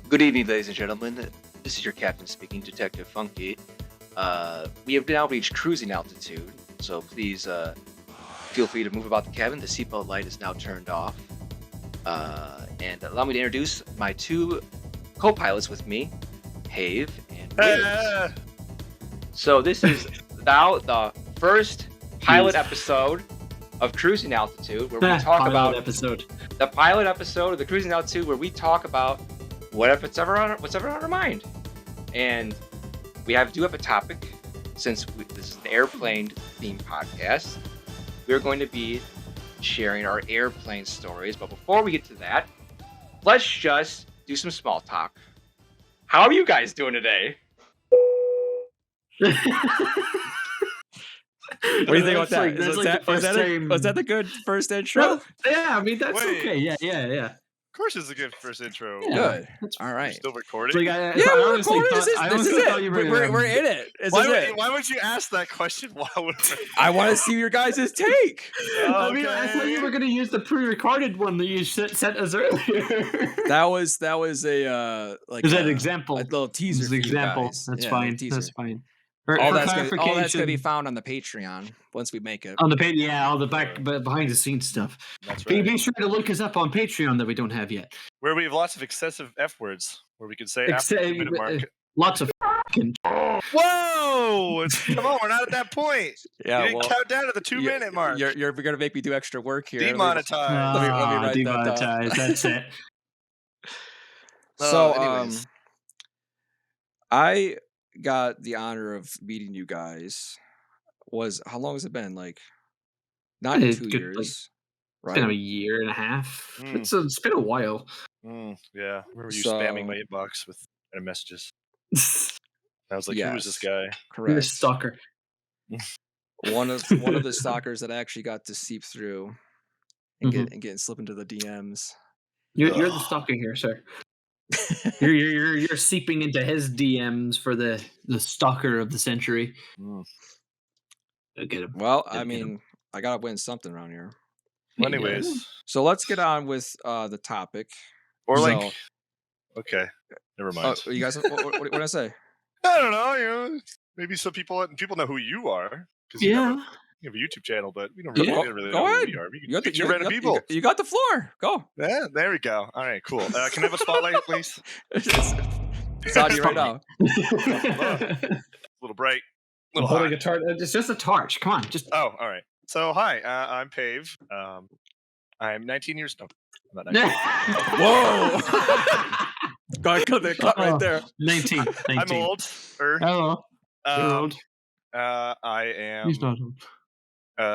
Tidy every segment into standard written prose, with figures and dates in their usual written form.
Good evening, ladies and gentlemen. This is your captain speaking, Detective Funky. We have now reached cruising altitude, so please feel free to move about the cabin. The seatbelt light is now turned off. And allow me to introduce my two co-pilots with me, Have and Wiz. So this is now the first pilot episode of Cruising Altitude, where we talk about the pilot episode of the Cruising Altitude, where we talk about what's ever on our mind. And we do have a topic, since this is an airplane themed podcast. We're going to be sharing our airplane stories. But before we get to that, let's just do some small talk. How are you guys doing today? What do you think about that? Was that the good first intro? Well, yeah, I mean that's okay. Yeah. Of course, it's a good first intro. Yeah. Good. That's All right. Still recording? So, We're recording. This is it. We're in it. Why would you ask that question? I want to see your guys' take. I mean, I thought you were going to use the pre-recorded one that you sent us earlier. That was a Is that an example? A little teaser. It's an example. That's fine. That's fine. All that's gonna be found on the Patreon once we make it. On the page, all the behind the scenes stuff. That's right. Be sure to look us up on Patreon that we don't have yet. Where we have lots of excessive F words, where we can say after the minute mark. Lots of. Whoa! Come on, we're not at that point. Yeah, you didn't count down to the 2-minute mark. You're gonna make me do extra work here. Demonetized. Let me write demonetized. That's it. So, I got the honor of meeting you guys. How long has it been? Like, not 2 years, right? It's been a year and a half. It's been a while. Yeah, remember you spamming my inbox with messages. I was like, who is this guy? Correct. You're a stalker. One of the stalkers that actually got to seep through and slip into the DMs. You're the stalker here, sir. you're seeping into his DMs for the stalker of the century. Get him. Well, I mean, I gotta win something around here. Well, anyways, so let's get on with the topic. Okay, never mind. You guys, what did I say? I don't know. Maybe some people know who you are. Yeah. You have a YouTube channel, but we don't really know who we are. We can feature random people. You got the floor. Go. Yeah, there we go. All right, cool. Can I have a spotlight, please? It's on you right now. A little bright. Holding a torch. It's just a torch. Come on, just. Oh, all right. So, hi, I'm Pave. I'm 19 years old. I'm not 19. Whoa! Cut right there. 19. I'm old. Hello. You're old. I am. He's not old.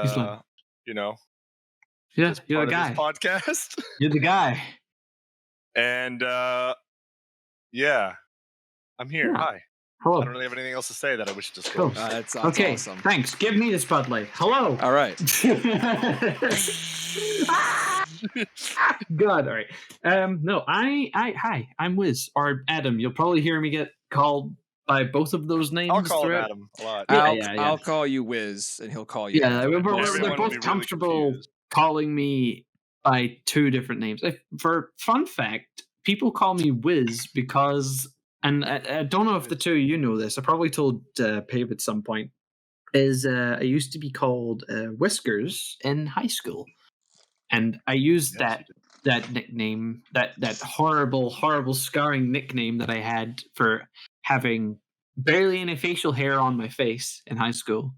He's not. Yeah, you're the guy. This podcast. You're the guy. And yeah, I'm here. Yeah. Hi. Hello. I don't really have anything else to say that I wish to discuss. Cool. That's okay. Awesome. Thanks. Give me the spotlight. Hello. All right. God. All right. No. Hi. I'm Wiz or Adam. You'll probably hear me get called by both of those names. I'll call him Adam a lot. I'll call you Wiz, and he'll call you. Yeah, they're Everyone both comfortable really calling me by two different names. For fun fact, people call me Wiz because, and I don't know if the two of you know this. I probably told Pave at some point. I used to be called Whiskers in high school, and I used that nickname, that horrible scarring nickname that I had for having barely any facial hair on my face in high school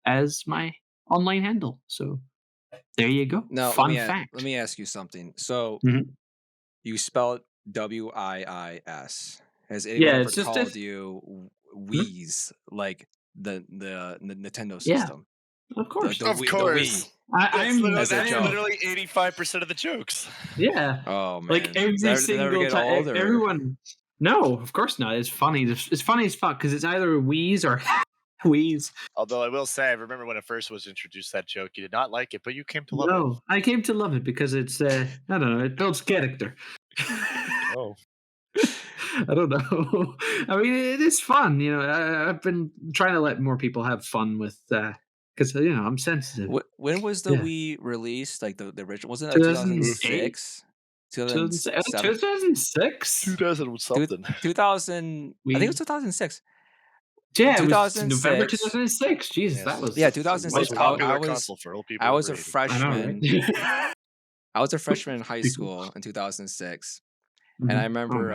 as my online handle. So there you go. Now, fun fact. Let me ask you something. So you spell it WIIS. Has anyone ever called you Wheeze, like the Nintendo system? Of course. Of course. I'm literally 85% of the jokes. Yeah. Oh man. Like every single time, everyone. No, of course not. It's funny. It's funny as fuck because it's either Wheeze or Wheeze. Although I will say, I remember when it first was introduced, that joke, you did not like it, but you came to love it. No, I came to love it because it's, I don't know, it builds character. Oh. I don't know. I mean, it is fun. I've been trying to let more people have fun with, because, I'm sensitive. When was the Wii released? Like the original? Wasn't that 2006? 2007, 2006. 2000 something. 2000. I think it was 2006. Yeah, it was November 2006. 2006. Jesus, Yes. that was 2006. Most way popular was console for old people I was over a 80. I know, right? freshman. I was a freshman in high school in 2006, and I remember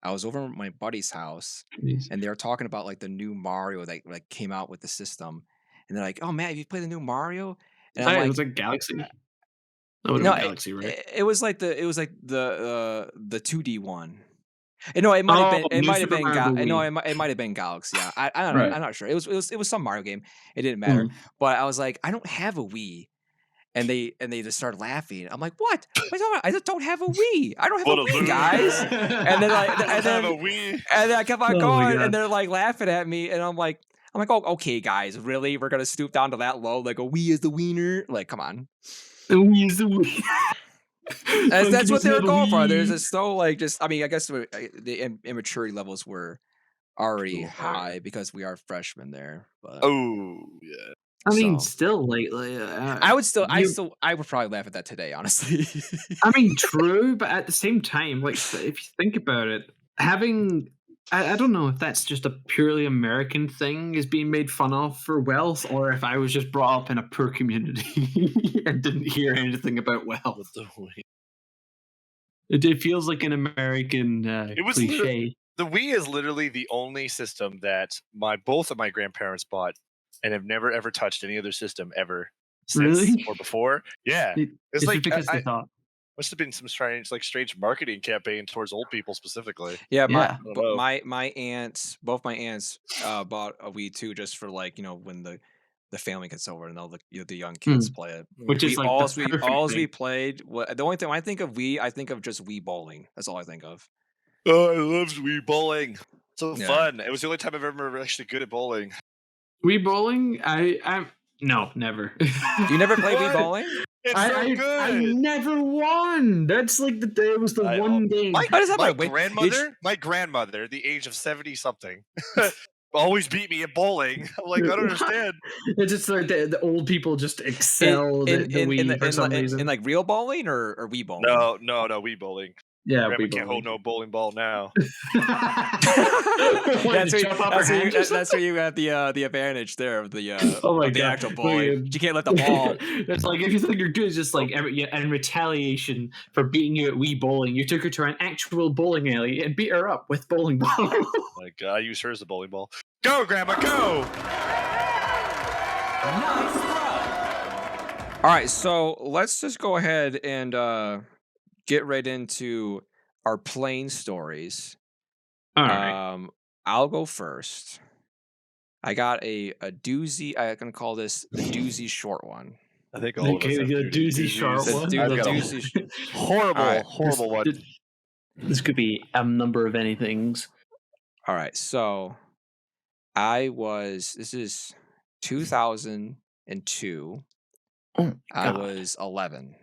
I was over at my buddy's house, and they were talking about like the new Mario that like came out with the system, and they're like, "Oh man, have you played the new Mario?" And I'm it like, was like Galaxy. That would "No, have been Galaxy, right? it was like the 2D one." No, it might have been. It New might have Super been. Mario No, Wii. it might have been Galaxy. Yeah, I don't know. Right. I'm not sure. It was some Mario game. It didn't matter. But I was like, I don't have a Wii, and they just started laughing. I'm like, what? What are you talking about? I just don't have a Wii. I don't have What a a Wii, loser. guys. And then like, I have a Wii. and then I kept on Oh my going, God. and they're like laughing at me, and I'm like, oh, okay, guys, really? We're gonna stoop down to that low? Like a Wii is the wiener? Like, come on. The Wii is the Wii. That's what they were going for. There's just so like just. I mean, I guess the immaturity levels were already high because we are freshmen there. But Oh yeah. I mean, So- still, like I would probably laugh at that today, honestly. I mean, true, but at the same time, like if you think about it, having I don't know if that's just a purely American thing is being made fun of for wealth, or if I was just brought up in a poor community and didn't hear anything about wealth. With the Wii. It feels like an American It was cliche. The Wii is literally the only system that both of my grandparents bought and have never ever touched any other system ever since Really? or before. Yeah, It's it's like just because they thought. must have been some strange marketing campaign towards old people specifically. Yeah, Yeah. my aunts, both my aunts, bought a Wii too, just for like when the family gets over and all the the young kids play it. Which is like the perfect all thing. we played. The only thing when I think of Wii, I think of just Wii bowling. That's all I think of. Oh, I loved Wii bowling. So Yeah. fun. It was the only time I've ever actually good at bowling. Wii bowling? I'm no, never. You never played Wii What? bowling? It's so I good. never won. That's like it was the one game. How does that My matter? grandmother, the age of 70 something, always beat me at bowling. I'm like, I don't understand. It's just like the old people just excel the Wii for some reason. in like real bowling or Wii bowling? No, Wii bowling. Yeah, Grandma Wii can't hold bowling. no bowling ball now. What, you chop off her hand or That's where you got the advantage there of the Oh my of the God. actual bowling. You can't let the ball. It's like if you think you're good, it's just like in retaliation for beating you at Wii bowling, you took her to an actual bowling alley and beat her up with bowling balls. Like, I use her as a bowling ball. Go, Grandma, go! All right, so let's just go ahead and get right into our plane stories. All right. I'll go first. I got a doozy. I'm gonna call this the doozy short one. I think all of us have a doozy short The one. I've got a doozy. horrible, All right. horrible one. This could be a number of anythings. All right, so this is 2002. I was 11.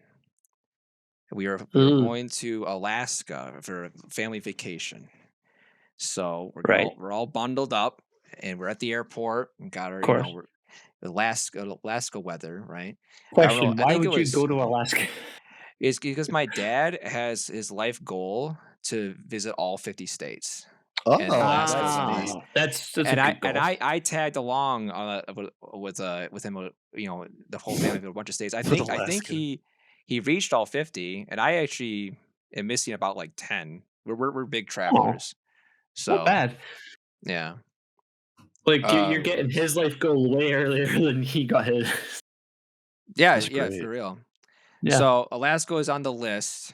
We were going to Alaska for a family vacation. So we're all bundled up and we're at the airport and got our Alaska weather, right? Question: why would you go to Alaska? It's because my dad has his life goal to visit all 50 states. Oh, And Alaska's that's and a good goal. I tagged along with him, the whole family of a bunch of states. I think Alaska. he reached all 50, and I actually am missing about like 10. We're big travelers, so Not bad. yeah. Like you're getting his life goal way earlier than he got his. Yeah, That's yeah, great. for real. Yeah. So Alaska is on the list,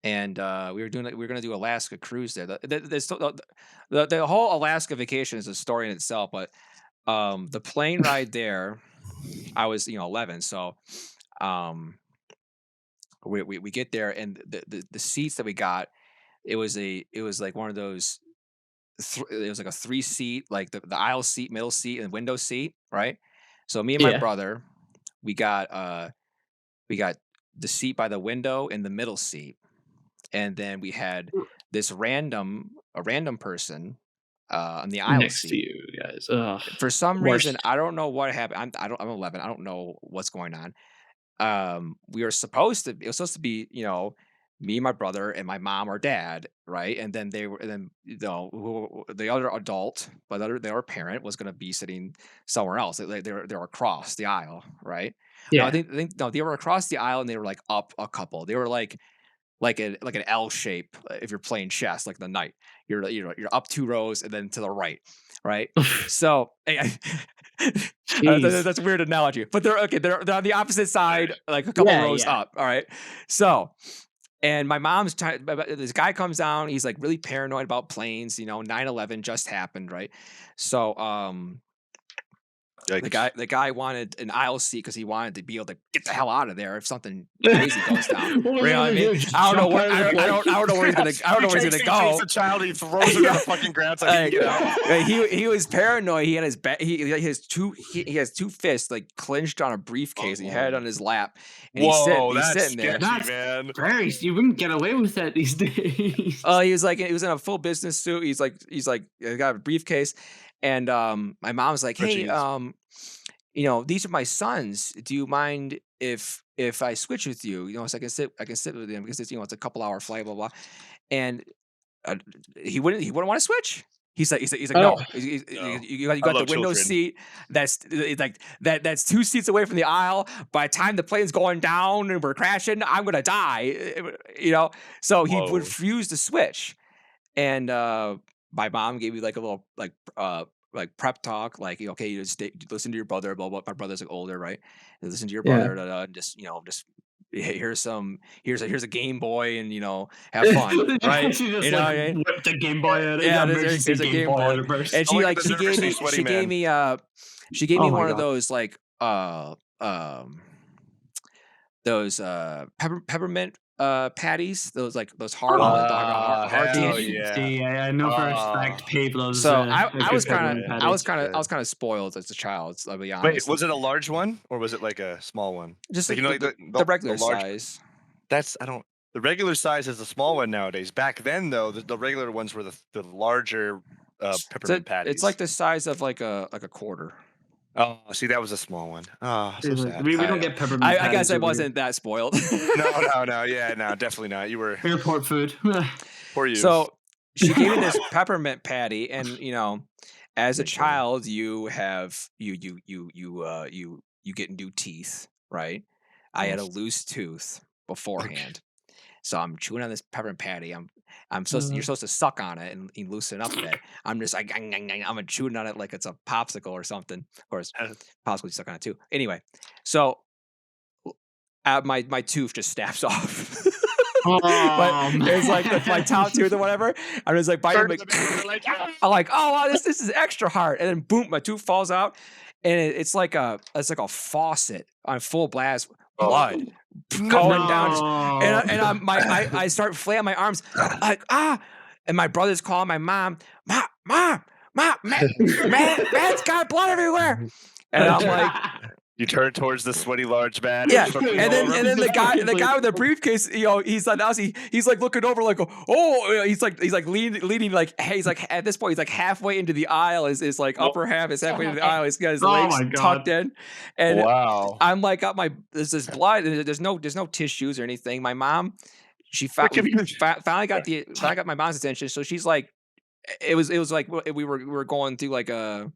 and we were going to do Alaska cruise there. The whole Alaska vacation is a story in itself, but the plane ride there, I was 11, so we get there, and the seats that we got, it was like one of those. It was like a 3-seat, like the aisle seat, middle seat, and window seat, right? So me and my brother, we got the seat by the window and the middle seat, and then we had this random person on the aisle Next seat. to you guys. Ugh. For some Worst. reason, I don't know what happened. I'm 11. I don't know what's going on. It was supposed to be, me, my brother, and my mom or dad, right? And then the other adult, the other parent was going to be sitting somewhere else. They were across the aisle, right? No, Yeah. I think no, they were across the aisle and they were like up a couple. They were like an L shape if you're playing chess, like the knight. You're up 2 rows and then to the right, right? So Jeez. that's a weird analogy, but they're okay. They're on the opposite side, like a couple rows Yeah. up. All right. So, and my mom's trying. This guy comes down. He's like really paranoid about planes. 9/11 just happened, right? So, Yikes. the guy wanted an aisle seat because he wanted to be able to get the hell out of there if something crazy goes down. You know what I mean? I don't know where he's gonna. I don't know where he's gonna go. He child, he throws him in the fucking ground so he can get out. He was paranoid. He had his he has two fists like clenched on a briefcase. And he had it on his lap. And he's sitting there. Sketchy, man. Very, you wouldn't get away with that these days. He was in a full business suit. He's got a briefcase, and my mom's like, "Hey, these are my sons. Do you mind if I switch with you? So I can sit with them because it's it's a couple hour flight, blah blah." And he wouldn't want to switch. He's like no. You got the window seat. That's that's 2 seats away from the aisle. By the time the plane's going down and we're crashing, I'm gonna die. So he would refuse to switch. And my mom gave me like a little like prep talk, like okay, you just listen to your brother. Blah blah. My brother's like older, right? And listen to your brother. Just here's a Game Boy and have fun, right? She just whipped a Game Boy out. Yeah, there's a Game Boy. And she gave me one of those like those peppermint patties, those hard candy. See, I know for a fact people. So I was kind of spoiled as a child. I'll be honest. Wait, was it a large one or was it like a small one? Just like, the regular size. The regular size is the small one nowadays. Back then, though, the regular ones were the larger peppermint patties. It's like the size of like a quarter. Oh, see, that was a small one. Oh, so sad. We don't get peppermint. I guess I wasn't that spoiled. No, yeah, no, definitely not. You were airport food. Poor you. So she gave me this peppermint patty, and as a child, you have you get new teeth, right? I had a loose tooth beforehand, so I'm chewing on this peppermint patty. You're supposed to suck on it and loosen up a bit. I'm just like I'm chewing on it like it's a popsicle or something. Of course, popsicle you suck on it too. Anyway, so my tooth just snaps off. It's like my top tooth or whatever. I'm just like biting. I'm like, oh wow, this is extra hard. And then boom, my tooth falls out, and it's like a faucet on full blast, blood going down. And I start flailing my arms like and my brother's calling my mom, man's got blood everywhere. And I'm like, you turn towards the sweaty large man. Yeah, and then the guy with the briefcase, he's like looking over like, oh, he's like leaning like, hey, he's like at this point he's like halfway into the aisle. His like upper half is halfway into the aisle. He's got his legs tucked in, and wow, I'm like there's this blood. There's no tissues or anything. My mom, she finally got my mom's attention. So she's like, it was like we were going through like a.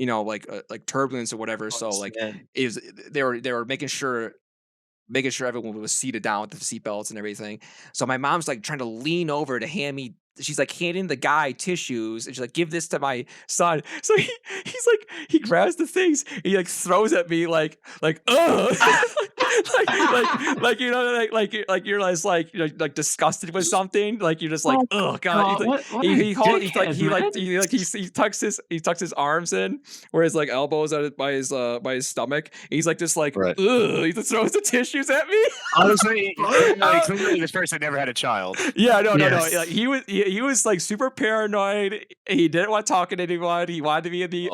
Like turbulence or whatever. So like they were making sure everyone was seated down with the seatbelts and everything. So my mom's like trying to lean over to hand me. She's like handing the guy tissues and she's like, give this to my son. So he's like, he grabs the things, and he like throws at me like ugh. like you're just like disgusted with something, like you're just like, oh god. He tucks his arms in where his like elbows are by his stomach. He's like just like ugh. He just throws the tissues at me. Honestly, clearly this person never had a child. Yeah, no. Like, he was like super paranoid. He didn't want to talk to anyone. He wanted to be in the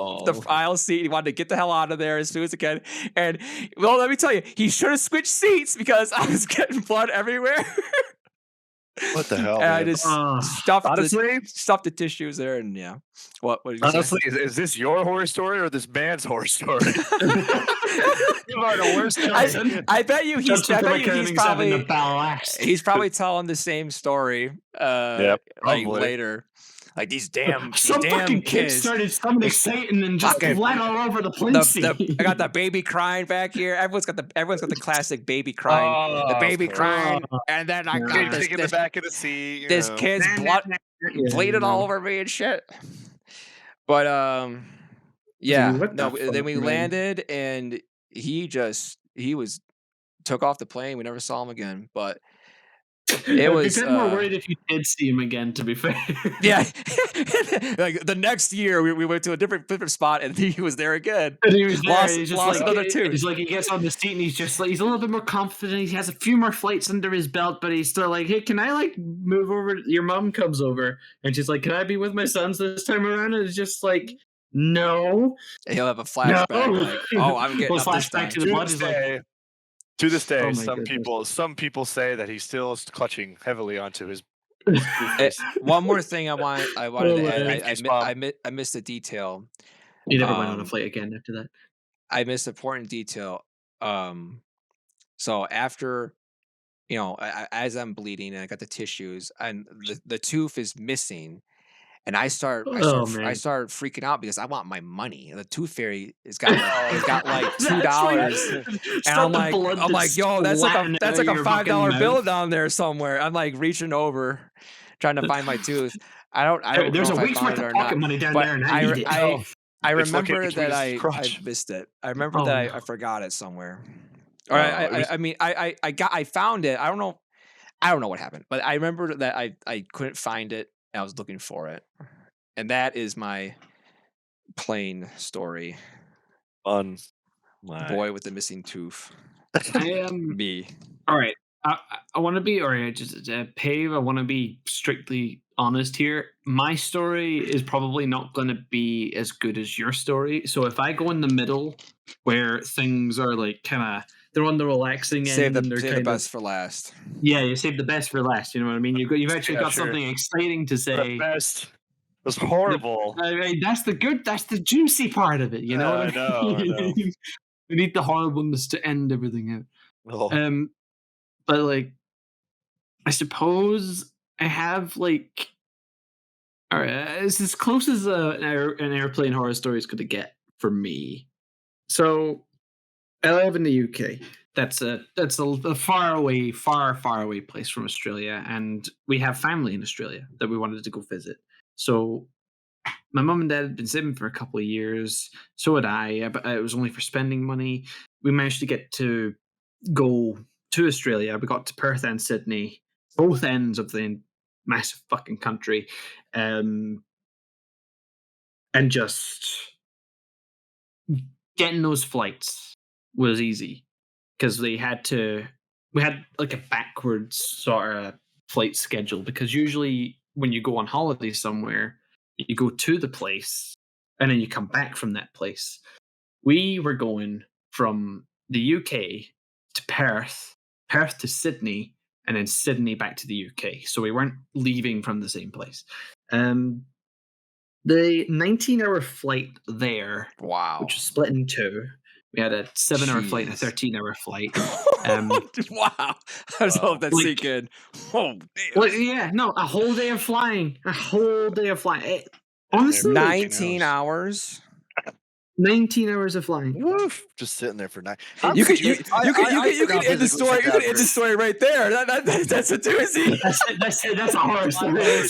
aisle seat. He wanted to get the hell out of there as soon as he could. And well, let me tell you, he should have switched seats because I was getting blood everywhere. What the hell? And I just stuffed the tissues there, and yeah. What did you honestly say? Is this your horror story or this man's horror story? You are the worst I, Johnson. I bet you he's. Justin I from bet you he's Accounting's having probably. a battle axe. He's probably telling the same story. Yep, Like probably. later, like these damn Some fucking kid kids. started summoning Satan and just Fucking- bled all over the place. I got the baby crying back here. Everyone's got the classic baby crying. The Oh, baby of course. crying, and then I Yeah. got Kid kicking the back of the seat. you this know. kid's blood bleeding all over me and shit. But yeah, what no. the Then we fuck, man? landed, and he took off the plane. We never saw him again. But I'd was, be a bit more worried if you did see him again, to be fair. yeah, like the next year we went to a different spot, and he was there again. And he was there, Lost- he's just lost like, another tooth. He's like, he gets on the seat and he's just like, he's a little bit more confident. He has a few more flights under his belt, but he's still like, hey, can I like move over? Your mom comes over and she's like, can I be with my sons this time around? And it's just like, no. He'll have a flashback. Like, oh, I'm getting Well, up this flashback time. to the To blood this is like, day, to this day, Oh my some goodness. people say that he still is clutching heavily onto his. One more thing I wanted Oh, to add. man. I missed a detail. he never went on a Um, flight again after that. I missed an important detail. So after, as I'm bleeding and I got the tissues and the tooth is missing, and I start man. freaking out because I want my money. The tooth fairy has got like $2, That's and I'm like, yo, that's like a $5 bill down there somewhere. I'm like reaching over, trying to find my tooth. I don't There's know a if I week's found worth it of or pocket not. money down but there, and I need it. I It's looking remember between that his I crotch. missed it. I remember Oh, that no. I forgot it somewhere. Oh, Or it was- I found it. I don't know what happened, but I remember that I couldn't find it. And I was looking for it, and that is my plane story. on Boy with the missing tooth. I am. Me. All right. I want to be, or just Pave, I want to be strictly honest here. My story is probably not going to be as good as your story. So if I go in the middle where things are like kind of, they're on the relaxing Save end and the they're kind of, best for last. yeah, you save the best for last. You know what I mean? You've actually Yeah, got sure. something exciting to the say. best. It was horrible. I mean, that's the juicy part of it. You know what I know. mean? We need the horribleness to end everything out. Oh, But like, I suppose I have like, all right, it's as close as an airplane horror story is going to get for me. So, I live in the UK. That's a far away place from Australia, and we have family in Australia that we wanted to go visit. So, my mum and dad had been saving for a couple of years. So had I, but it was only for spending money. We managed to get to go to Australia. We got to Perth and Sydney, both ends of the massive fucking country, and just getting those flights was easy because we had like a backwards sort of flight schedule, because usually when you go on holiday somewhere, you go to the place and then you come back from that place. We were going from the UK to Perth to Sydney, and then Sydney back to the UK. So we weren't leaving from the same place. The 19-hour flight there, Wow. which was split in two. We had a 7-hour flight and a Jeez. 13-hour flight. Wow. I just Wow. hope that Like- sink in. Oh, damn. Well, yeah, no, a whole day of flying. Honestly, 19 hours. 19 hours of flying. woof! Just sitting there for 9. You could end the story. You could end the story right there. That's a doozy. That's a horror story.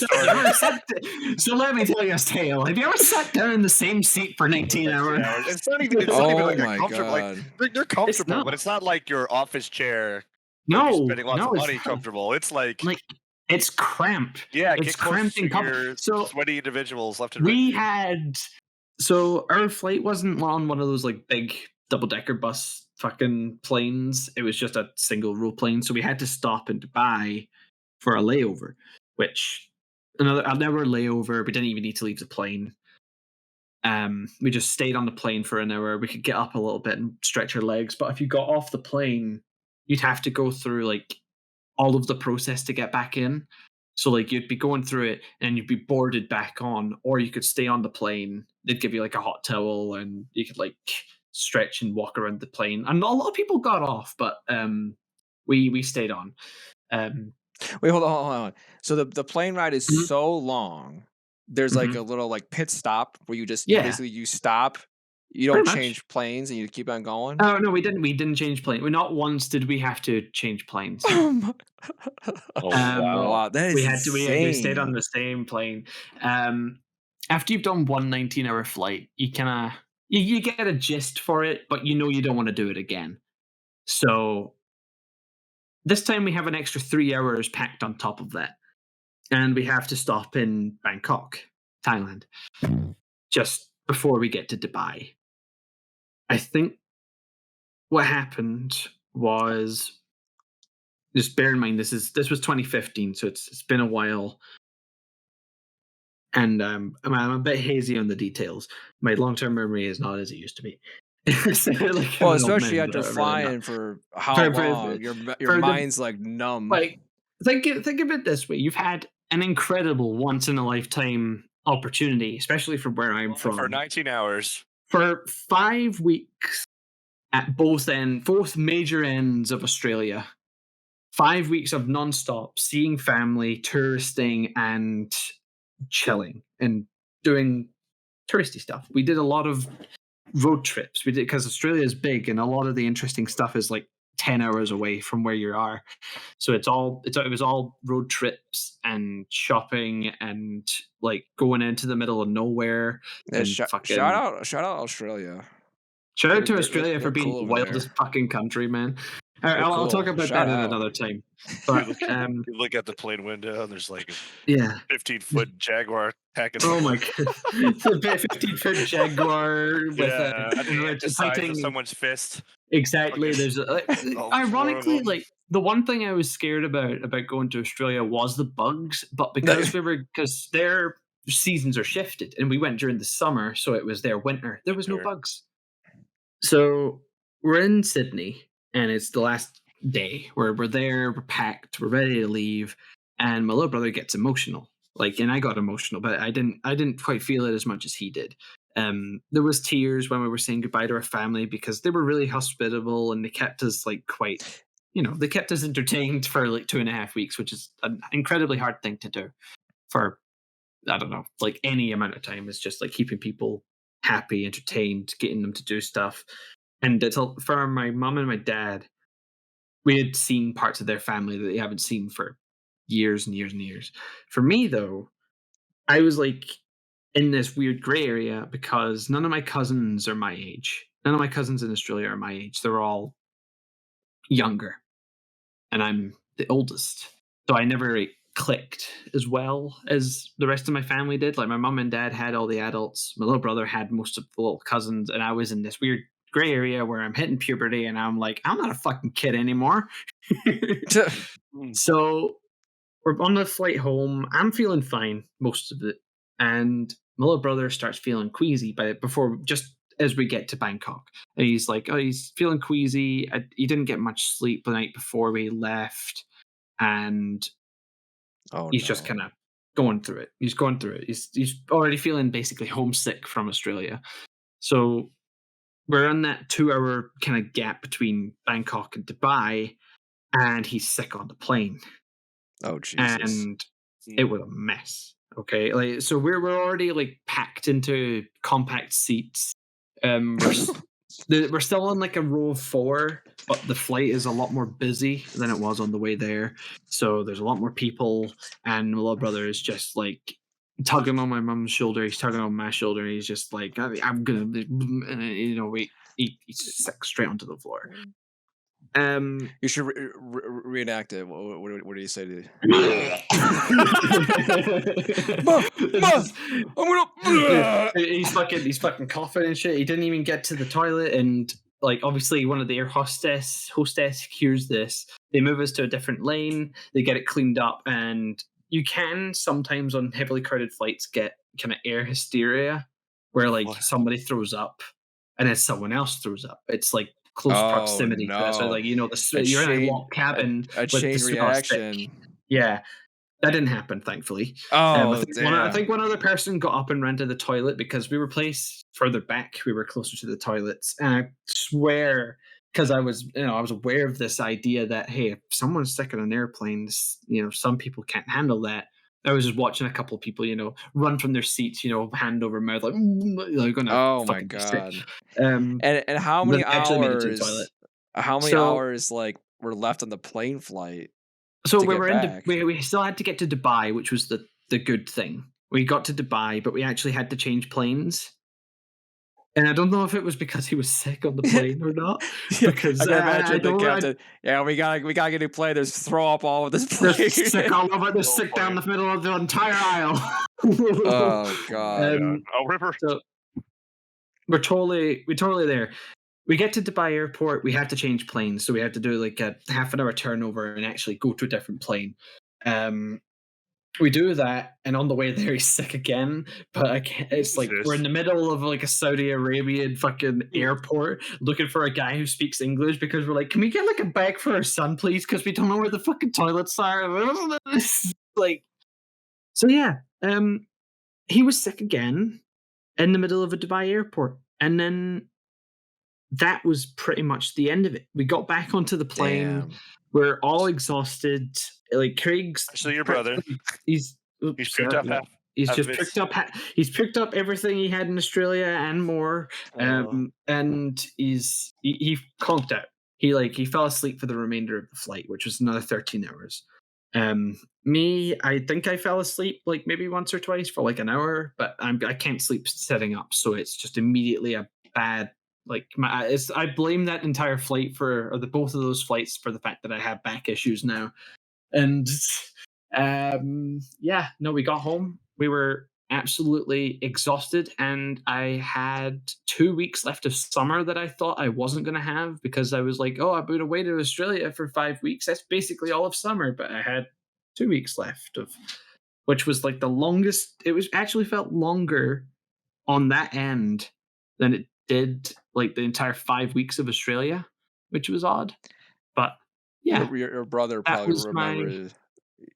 So let me tell you a tale. Have you ever sat down in the same seat for 19 hours? It's not even Oh like my a comfortable. god. Like they're comfortable, not. but it's not like your office chair. No, you're spending lots no, of it's money not. comfortable. It's like It's cramped. yeah, it's get close cramped to and comfortable. your So sweaty individuals left and we right. had, so our flight wasn't on one of those like big double-decker bus fucking planes. It was just a single row plane. So we had to stop in Dubai for a layover, which another layover. We didn't even need to leave the plane. We just stayed on the plane for an hour. We could get up a little bit and stretch our legs. But if you got off the plane, you'd have to go through like all of the process to get back in. So like you'd be going through it and you'd be boarded back on, or you could stay on the plane. They'd give you like a hot towel and you could like stretch and walk around the plane. And a lot of people got off, but we stayed on. Wait, hold on. So the plane ride is Mhm. so long. There's like Mhm. a little like pit stop where you just Yeah. basically you stop. You don't Pretty much. change planes and you keep on going. Oh no, we didn't. We didn't change plane. Not once did we have to change planes. Oh my- Oh, wow. wow, that is We had to. We stayed insane. on the same plane. After you've done one 19-hour flight, you kind of you get a gist for it, but you know you don't want to do it again. So this time we have an extra 3 hours packed on top of that, and we have to stop in Bangkok, Thailand, just before we get to Dubai. I think what happened was, just bear in mind this was 2015, so it's been a while, and I'm a bit hazy on the details. My long term memory is not as it used to be. So, like, Well, I'm an old especially man, after but I'm really not. flying for how For- long? Your for the- mind's like numb. Like, think of it this way: you've had an incredible once in a lifetime opportunity, especially from where I'm from. For 19 hours. For 5 weeks at both major ends of Australia. 5 weeks of non-stop seeing family, touristing, and chilling and doing touristy stuff. We did a lot of road trips. We did, because Australia is big, and a lot of the interesting stuff is like 10 hours away from where you are. So it was all road trips and shopping and like going into the middle of nowhere. Yeah, and shout fucking- out Australia. Shout out to They're- Australia for they're being cool the over wildest there. fucking country, man. All right, They're I'll talk cool. about Shout that at out. another time. You But look, you look at the plane window and there's like a yeah. 15-foot Jaguar packing. Oh my god. It's a 15-foot Jaguar with Yeah, I think a it's the size of fighting. someone's fist. Exactly. fucking- There's All 4 of ironically, them. like the one thing I was scared about going to Australia was the bugs, but because their seasons are shifted, and we went during the summer, so it was their winter. There was no Sure. bugs. So we're in Sydney, and it's the last day. We're there, we're packed, we're ready to leave, and my little brother gets emotional. Like, and I got emotional, but I didn't quite feel it as much as he did. There was tears when we were saying goodbye to our family, because they were really hospitable, and they kept us like quite, they kept us entertained for like 2.5 weeks, which is an incredibly hard thing to do for, I don't know, like any amount of time. It's just like keeping people happy, entertained, getting them to do stuff. And for my mom and my dad, we had seen parts of their family that they haven't seen for years and years and years. For me, though, I was like in this weird gray area, because none of my cousins are my age. None of my cousins in Australia are my age. They're all younger, and I'm the oldest. So I never really clicked as well as the rest of my family did. Like, my mom and dad had all the adults. My little brother had most of the little cousins, and I was in this weird gray area where I'm hitting puberty, and I'm like, I'm not a fucking kid anymore. So we're on the flight home. I'm feeling fine most of it, and my little brother starts feeling queasy just as we get to Bangkok. And he's like, oh, he's feeling queasy. He didn't get much sleep the night before we left, and he's just kind of going through it. He's going through it. He's already feeling basically homesick from Australia. So we're on that 2-hour kind of gap between Bangkok and Dubai, and he's sick on the plane. Oh Jesus. And it was a mess. Okay, like, so we're already like packed into compact seats. We're still on like a row of 4, but the flight is a lot more busy than it was on the way there. So there's a lot more people, and my little brother is just like tugging on my mum's shoulder. He's tugging on my shoulder. And he's just like, I'm gonna, he's sick straight onto the floor. You should reenact it. What do you say to? He's fucking coughing and shit. He didn't even get to the toilet, and like obviously one of the air hostess hears this. They move us to a different lane. They get it cleaned up, and you can sometimes on heavily crowded flights get kind of air hysteria, where like somebody throws up and then someone else throws up. It's like close proximity. No. So like, you're in a locked cabin a with chain the smell stick. reaction. Yeah. That didn't happen, thankfully. I Oh, think one other damn. person got up and ran to the toilet because we were placed further back. We were closer to the toilets, and I swear, because I was aware of this idea that hey, if someone's sick on an airplane, some people can't handle that. I was just watching a couple of people, run from their seats, hand over mouth, like they're gonna Oh my fucking be sick. god. Um, And how but many I actually made it to the toilet. So like were left on the plane flight So to we get were back? we still had to get to Dubai, which was the good thing. We got to Dubai, but we actually had to change planes. And I don't know if it was because he was sick on the plane or not. Yeah, Because I can I imagine the don't. captain. Yeah, we gotta get a new plane. There's throw up all over this They're plane. sick all over. They're Oh, sick down boy. the middle of the entire aisle. Oh god. Oh, Ripper. So we're totally there. We get to Dubai airport. We have to change planes, so we have to do like a half an hour turnover and actually go to a different plane. We do that, and on the way there, he's sick again. But I can't, it's like we're in the middle of like a Saudi Arabian fucking airport looking for a guy who speaks English because we're like, can we get like a bag for our son, please? Because we don't know where the fucking toilets are. Like, so yeah, he was sick again in the middle of a Dubai airport, and then that was pretty much the end of it. We got back onto the plane. Damn. We're all exhausted. Like Craig's Actually, your brother. He's picked up half. He's half just of his- picked up. He's picked up everything he had in Australia and more. And he conked out. He fell asleep for the remainder of the flight, which was another 13 hours. Me, I think I fell asleep like maybe once or twice for like an hour, but I can't sleep sitting up, so it's just immediately a bad. Like I blame that entire flight or the both of those flights for the fact that I have back issues now. And we got home. We were absolutely exhausted, and I had 2 weeks left of summer that I thought I wasn't going to have because I was like, oh, I've been away to Australia for 5 weeks. That's basically all of summer, but I had 2 weeks left which was like the longest. It was actually felt longer on that end than it did like the entire 5 weeks of Australia, which was odd. But yeah, Your brother that probably was remembers.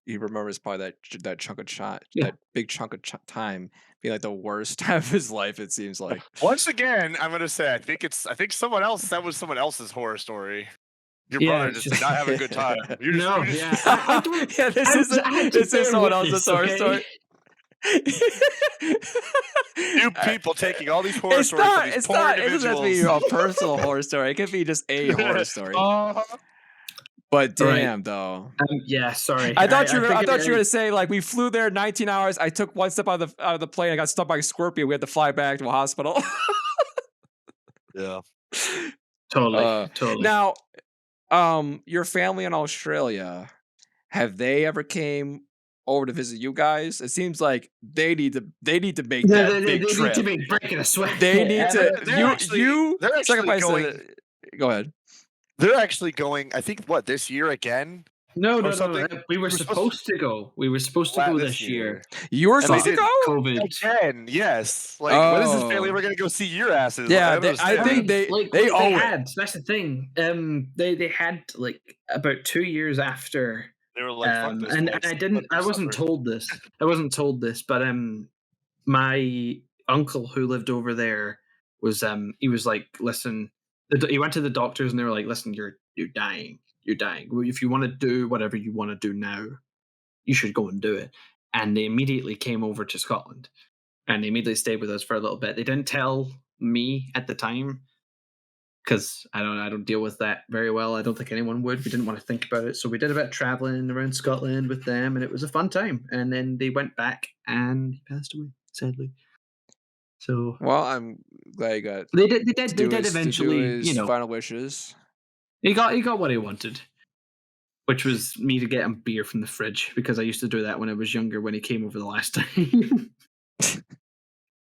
He remembers probably that chunk of that big chunk of time being like the worst time of his life. It seems like. Once again, I'm gonna say I think someone else. That was someone else's horror story. Your brother just did not have a good time. You just, Yeah, this is someone else's horror story. You people taking all these horror stories. It doesn't have to be a personal horror story. It could be just a horror story. But damn, though. Yeah, sorry. I thought you were gonna say like we flew there 19 hours. I took one step out of the plane. I got stuck by a scorpion. We had to fly back to a hospital. Yeah. Totally. Now, your family in Australia, have they ever came over to visit you guys? It seems like they need to make that big trip. They need to be breaking a sweat. They need to. They're actually going. Go ahead. They're actually going. I think this year again. No. We were We're supposed to go. We were supposed to go this year. You were supposed to go? COVID. Again, yes. Like, when is this family ever going to go see your asses? Yeah, I think they owe it. That's the thing. They had like about 2 years after. They were like, fuck this and place. I wasn't told this. But my uncle who lived over there was he was like, listen, he went to the doctors and they were like, listen, you're dying. You're dying. If you want to do whatever you want to do now, you should go and do it. And they immediately came over to Scotland, and they immediately stayed with us for a little bit. They didn't tell me at the time because I don't deal with that very well. I don't think anyone would. We didn't want to think about it, so we did a bit of traveling around Scotland with them, and it was a fun time. And then they went back, and he passed away, sadly. So well, I'm glad you got. They did eventually. Final wishes. He got what he wanted, which was me to get him beer from the fridge because I used to do that when I was younger. When he came over the last time,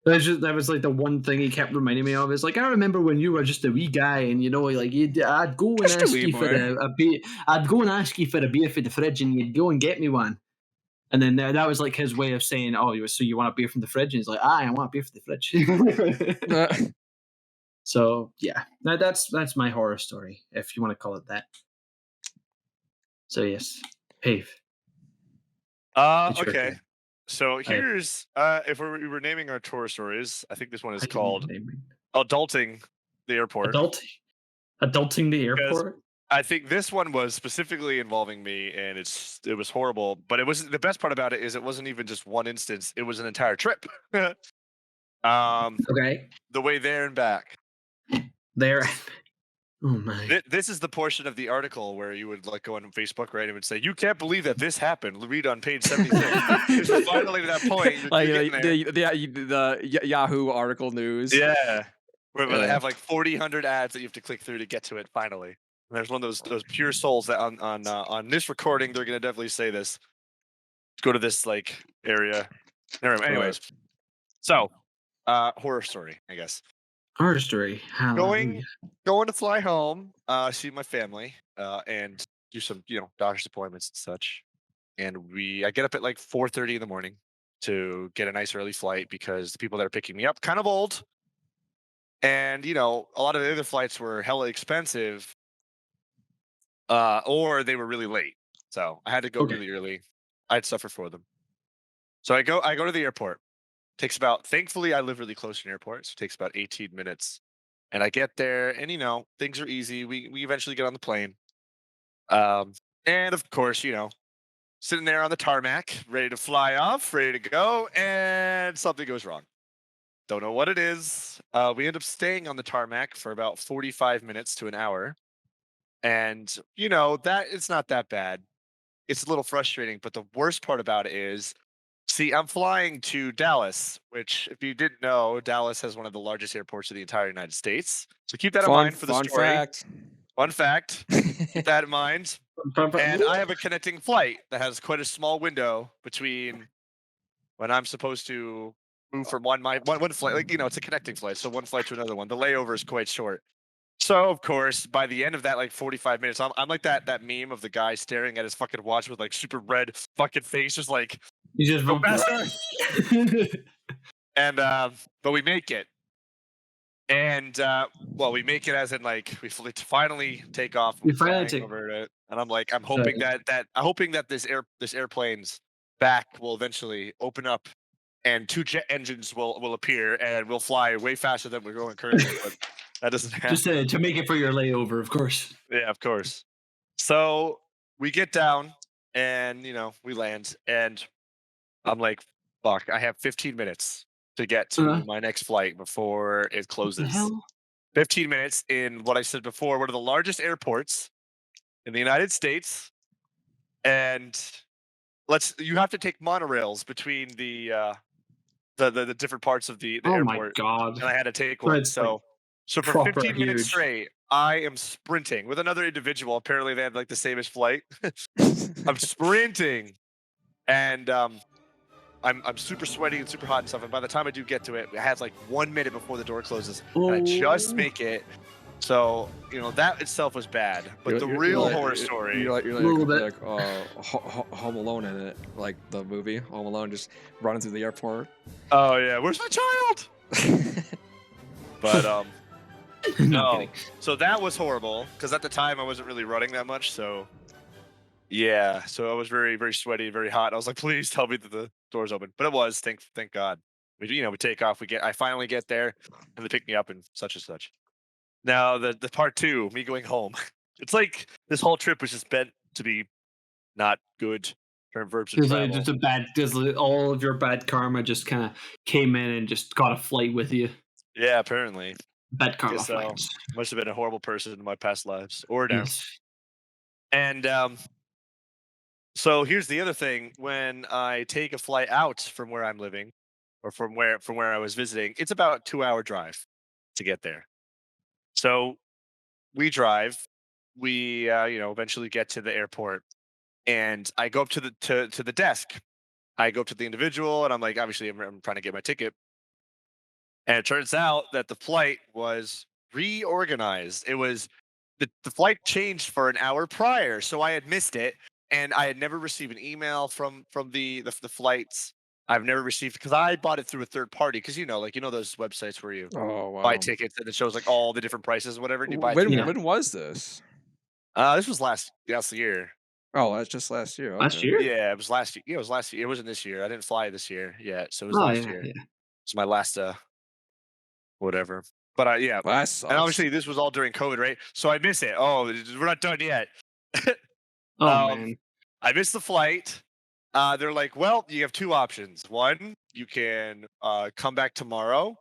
that was like the one thing he kept reminding me of. Is like, I remember when you were just a wee guy, and I'd go and ask you for a beer. I'd go and ask you for a beer for the fridge, and you'd go and get me one. And then that was like his way of saying, "Oh, so you want a beer from the fridge?" And he's like, I want a beer from the fridge." So yeah, that's my horror story, if you want to call it that. So yes, Pave. It's your Okay. turn. So I here's if we were naming our tour stories, I think this one is I didn't called even name it. Adulting the Airport. Adulting the Because airport? I think this one was specifically involving me, and it was horrible. But it was the best part about it is it wasn't even just one instance; it was an entire trip. um, Okay. the way there and back. There. Oh my. This is the portion of the article where you would like go on Facebook, right? And would say, "You can't believe that this happened." Read on page 76. This is finally to that point. Like You're getting there. the Yahoo article news. Yeah. Where they Yeah. have like 4,000 ads that you have to click through to get to it finally. And there's one of those pure souls that on this recording they're gonna definitely say this. Go to this like area. Anyways, so horror story, I guess. Horror story. Hallelujah. Going to fly home, see my family, and do some doctor's appointments and such. And I get up at like 4:30 in the morning to get a nice early flight because the people that are picking me up kind of old. And a lot of the other flights were hella expensive, or they were really late. So I had to go Okay. really early. I'd suffer for them. So I go to the airport. Thankfully I live really close to an airport, so it takes about 18 minutes. And I get there and things are easy. We eventually get on the plane. And of course, sitting there on the tarmac, ready to fly off, ready to go, and something goes wrong. Don't know what it is. We end up staying on the tarmac for about 45 minutes to an hour. And that it's not that bad. It's a little frustrating, but the worst part about it is, see, I'm flying to Dallas, which, if you didn't know, Dallas has one of the largest airports in the entire United States. So keep that in mind for the fun story. fact. Fun fact. Keep that in mind. And I have a connecting flight that has quite a small window between when I'm supposed to move from one flight, like it's a connecting flight, so one flight to another one. The layover is quite short. So of course, by the end of that like 45 minutes, I'm like that meme of the guy staring at his fucking watch with like super red fucking face, just like You just go faster. And but we make it. And we make it as in like we finally take off. We we're finally flying take- over it, and I'm hoping I'm hoping that this airplane's back will eventually open up, and two jet engines will appear, and we'll fly way faster than we're going currently. But that doesn't happen. Just to make it for your layover, of course. Yeah, of course. So we get down, and we land, and I'm like, fuck, I have 15 minutes to get to my next flight before it What the closes. hell? 15 minutes in what I said before, one of the largest airports in the United States. And you have to take monorails between the different parts of the Oh my airport. god. And I had to take So one. it's, like, So for proper 15 minutes huge. straight, I am sprinting with another individual. Apparently they had like the samest flight. I'm sprinting. And I'm super sweaty and super hot and stuff. And by the time I do get to it, I have like 1 minute before the door closes, and I just Oh. make it. So that itself was bad. But the real horror story. You're Little bit. Home Alone in it, like the movie Home Alone, just running through the airport. Oh yeah, where's my child? But No, no. kidding. So that was horrible because at the time I wasn't really running that much. So yeah, so I was very very sweaty, very hot. I was like, please tell me that the door's open. But it was. Thank God. We take off. I finally get there, and they pick me up and such. Now the part two, me going home. It's like this whole trip was just meant to be not good. Term verbs of Just like travel. just like all of your bad karma just kind of came in and just got a flight with you. Yeah, apparently. Bad karma Guess so. flights. Must have been a horrible person in my past lives, or now. Yes. And so here's the other thing: when I take a flight out from where I'm living, or from where I was visiting, it's about a 2-hour drive to get there. So we drive. We eventually get to the airport, and I go up to the desk. I go up to the individual, and I'm like, obviously, I'm trying to get my ticket. And it turns out that the flight was reorganized. It was the flight changed for an hour prior, so I had missed it, and I had never received an email from the flights. I've never received because I bought it through a third party because those websites where you Oh wow. buy tickets and it shows like all the different prices and whatever, and you buy. When Yeah. when was this? This was last year. Oh, that's just last year. Last Okay. year? Yeah, it was last year. Yeah, it was last year. It wasn't this year. I didn't fly this year yet, so it was Oh last yeah, year. yeah. It's my last whatever. But yeah, Well, that and sucks. obviously this was all during COVID, right? So I miss it. Oh, we're not done yet. Oh man. I missed the flight. They're like, well, you have two options. One, you can come back tomorrow